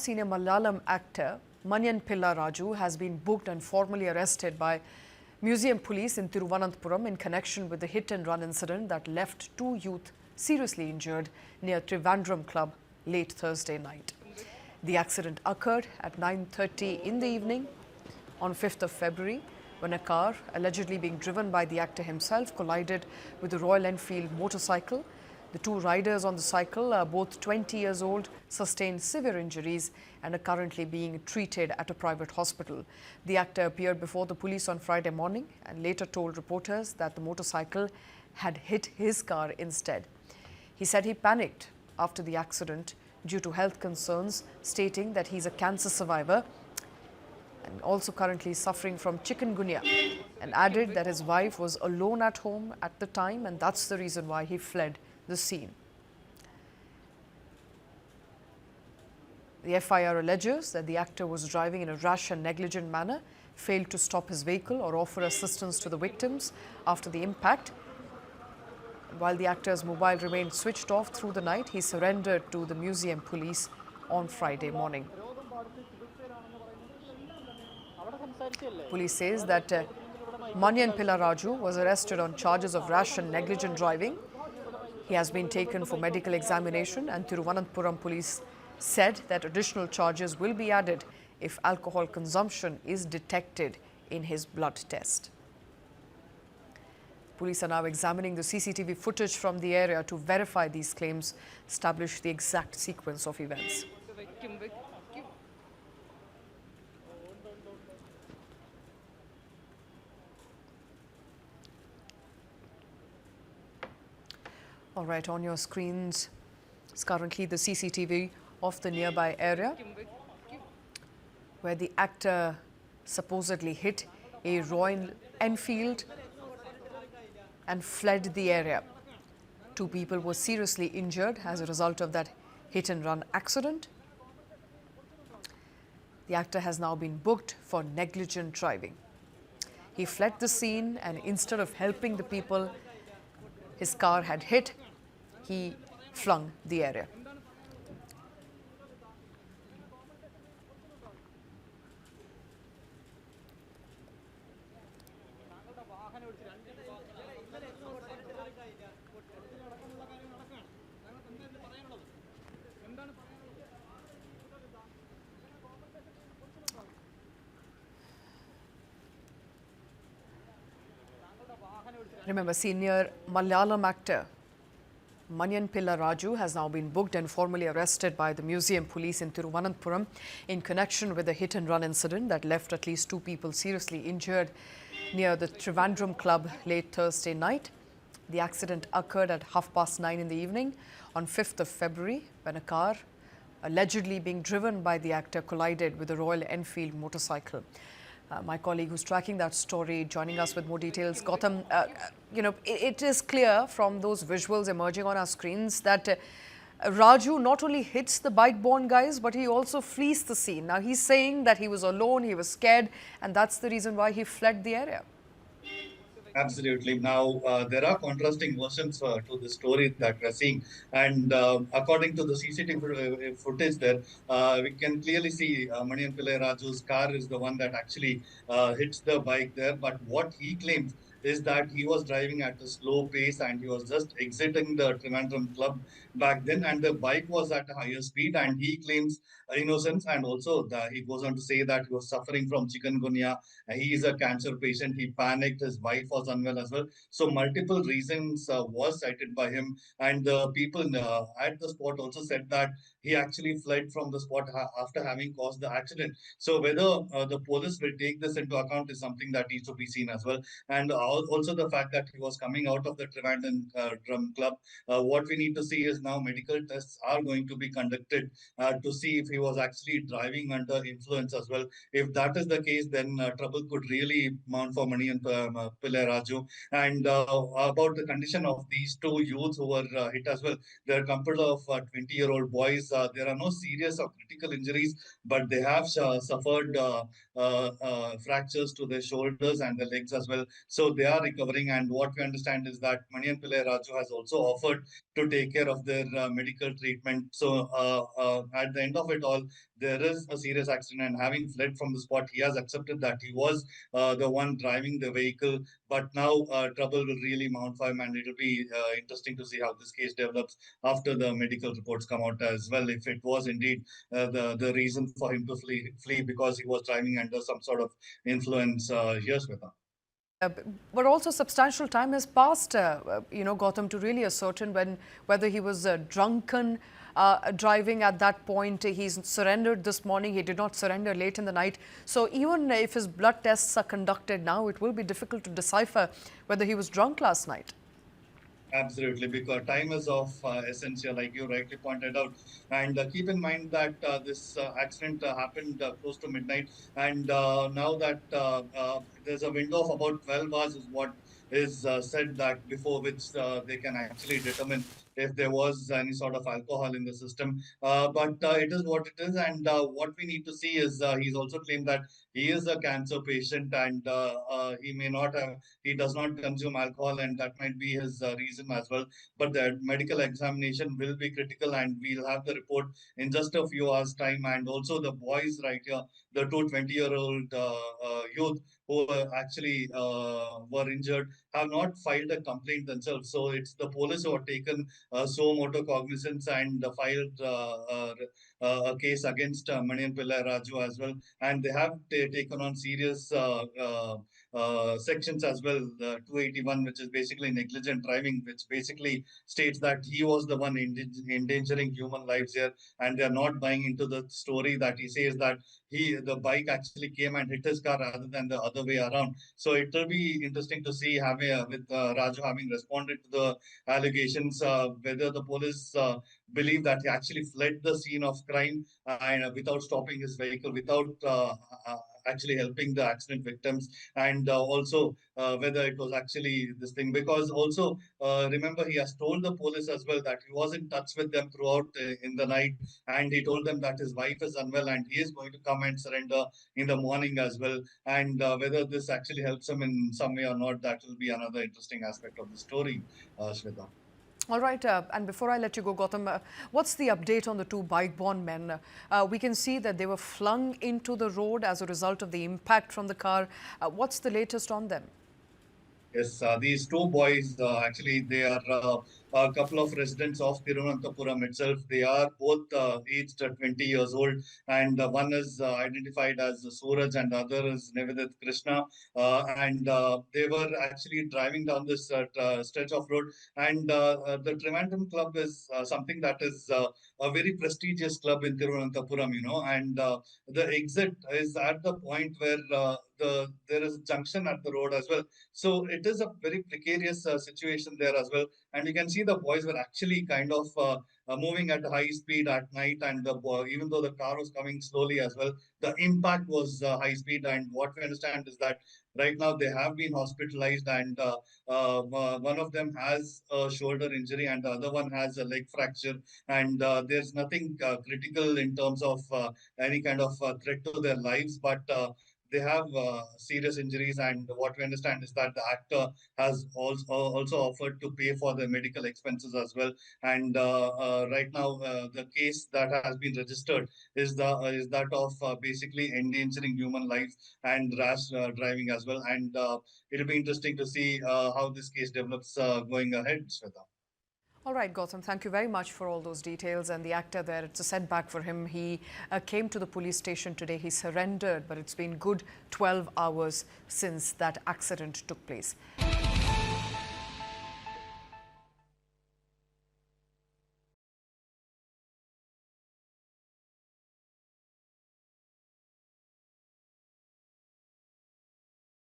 senior Malayalam actor Maniyanpilla Raju has been booked and formally arrested by Museum Police in Thiruvananthapuram in connection with the hit-and-run incident that left two youth seriously injured near Trivandrum Club late Thursday night. The accident occurred at 9:30 in the evening on 5th of February when a car, allegedly being driven by the actor himself, collided with a Royal Enfield motorcycle. The two riders on the cycle, both 20 years old, sustained severe injuries and are currently being treated at a private hospital. The actor appeared before the police on Friday morning and later told reporters that the motorcycle had hit his car instead. He said he panicked after the accident due to health concerns, stating that he's a cancer survivor and also currently suffering from chikungunya, and added that his wife was alone at home at the time and that's the reason why he fled the scene. The FIR alleges that the actor was driving in a rash and negligent manner, failed to stop his vehicle or offer assistance to the victims after the impact. While the actor's mobile remained switched off through the night, he surrendered to the museum police on Friday morning. Police says that Maniyanpilla Raju was arrested on charges of rash and negligent driving. He has been taken for medical examination, and Thiruvananthapuram police said that additional charges will be added if alcohol consumption is detected in his blood test. Police are now examining the CCTV footage from the area to verify these claims, establish the exact sequence of events. All right, on your screens is currently the CCTV of the nearby area where the actor supposedly hit a Royal Enfield and fled the area. Two people were seriously injured as a result of that hit-and-run accident. The actor has now been booked for negligent driving. He fled the scene and instead of helping the people his car had hit, he flung the area. Remember, senior Malayalam actor Maniyanpilla Raju has now been booked and formally arrested by the museum police in Thiruvananthapuram in connection with the hit-and-run incident that left at least two people seriously injured near the Trivandrum Club late Thursday night. The accident occurred at 9:30 in the evening on 5th of February when a car, allegedly being driven by the actor, collided with a Royal Enfield motorcycle. My colleague who's tracking that story joining us with more details. Gautam, it is clear from those visuals emerging on our screens that Raju not only hits the bike-borne guys, but he also flees the scene. Now, he's saying that he was alone, he was scared, and that's the reason why he fled the area. Absolutely. Now, there are contrasting versions to the story that we're seeing. And according to the CCTV footage there, we can clearly see Maniyanpilla Raju's car is the one that actually hits the bike there. But what he claims is that he was driving at a slow pace and he was just exiting the Trivandrum Club back then. And the bike was at a higher speed. And he claims innocence. And also, he goes on to say that he was suffering from chikungunya. He is a cancer patient. He panicked. His wife was unwell as well. So multiple reasons was cited by him, and the people at the spot also said that he actually fled from the spot after having caused the accident. So whether the police will take this into account is something that needs to be seen as well. And also the fact that he was coming out of the Trivandrum Drum Club. What we need to see is now medical tests are going to be conducted to see if he was actually driving under influence as well. If that is the case, then trouble could really mount for Maniyanpilla Raju. And about the condition of these two youths who were hit as well, they're a couple of 20-year-old boys. There are no serious or critical injuries, but they have suffered fractures to their shoulders and their legs as well. So they are recovering. And what we understand is that Maniyanpilla Raju has also offered to take care of their medical treatment. So at the end of it all there is a serious accident and having fled from the spot, he has accepted that he was the one driving the vehicle. But now trouble will really mount for him, and it will be interesting to see how this case develops after the medical reports come out as well. If it was indeed the reason for him to flee because he was driving under some sort of influence. Here's with But also substantial time has passed, Gautam, to really ascertain whether he was drunken driving at that point. He's surrendered this morning. He did not surrender late in the night. So even if his blood tests are conducted now, it will be difficult to decipher whether he was drunk last night. Absolutely, because time is of essential, like you rightly pointed out. And keep in mind that this accident happened close to midnight. And now that there's a window of about 12 hours, is what is said, that before which they can actually determine if there was any sort of alcohol in the system. But it is what it is. And what we need to see is he's also claimed that he is a cancer patient, and he may not have, he does not consume alcohol, and that might be his reason as well. But the medical examination will be critical, and we'll have the report in just a few hours' time. And also the boys right here, the two 20-year-old youth who actually were injured, have not filed a complaint themselves. So it's the police who have taken so motor cognizance and filed a case against Maniyanpilla Raju as well. And they have taken on serious sections as well, the 281, which is basically negligent driving, which basically states that he was the one endangering human lives here, and they are not buying into the story that he says that the bike actually came and hit his car rather than the other way around. So it will be interesting to see with Raju having responded to the allegations, whether the police believe that he actually fled the scene of crime and without stopping his vehicle, without actually helping the accident victims, and also whether it was actually this thing. Because also remember, he has told the police as well that he was in touch with them throughout in the night, and he told them that his wife is unwell and he is going to come and surrender in the morning as well. And whether this actually helps him in some way or not, that will be another interesting aspect of the story, Shweta. All right, and before I let you go, Gautam, what's the update on the two bike-borne men? We can see that they were flung into the road as a result of the impact from the car. What's the latest on them? Yes, these two boys, actually, they are a couple of residents of Thiruvananthapuram itself. They are both aged 20 years old, and one is identified as Suraj and the other is Nevidit Krishna. And they were actually driving down this stretch of road. And the Trivandrum Club is something that is a very prestigious club in Thiruvananthapuram, and the exit is at the point where there is a junction at the road as well. So it is a very precarious situation there as well. And you can see the boys were actually kind of moving at high speed at night, and even though the car was coming slowly as well, the impact was high speed. And what we understand is that right now they have been hospitalized, and one of them has a shoulder injury and the other one has a leg fracture. And there's nothing critical in terms of any kind of threat to their lives, but they have serious injuries. And what we understand is that the actor has also offered to pay for the medical expenses as well. And right now, the case that has been registered is that of basically endangering human lives and rash driving as well. And it'll be interesting to see how this case develops going ahead, Shweta. All right, Gautam, thank you very much for all those details. And the actor there, it's a setback for him. He came to the police station today. He surrendered, but it's been good 12 hours since that accident took place.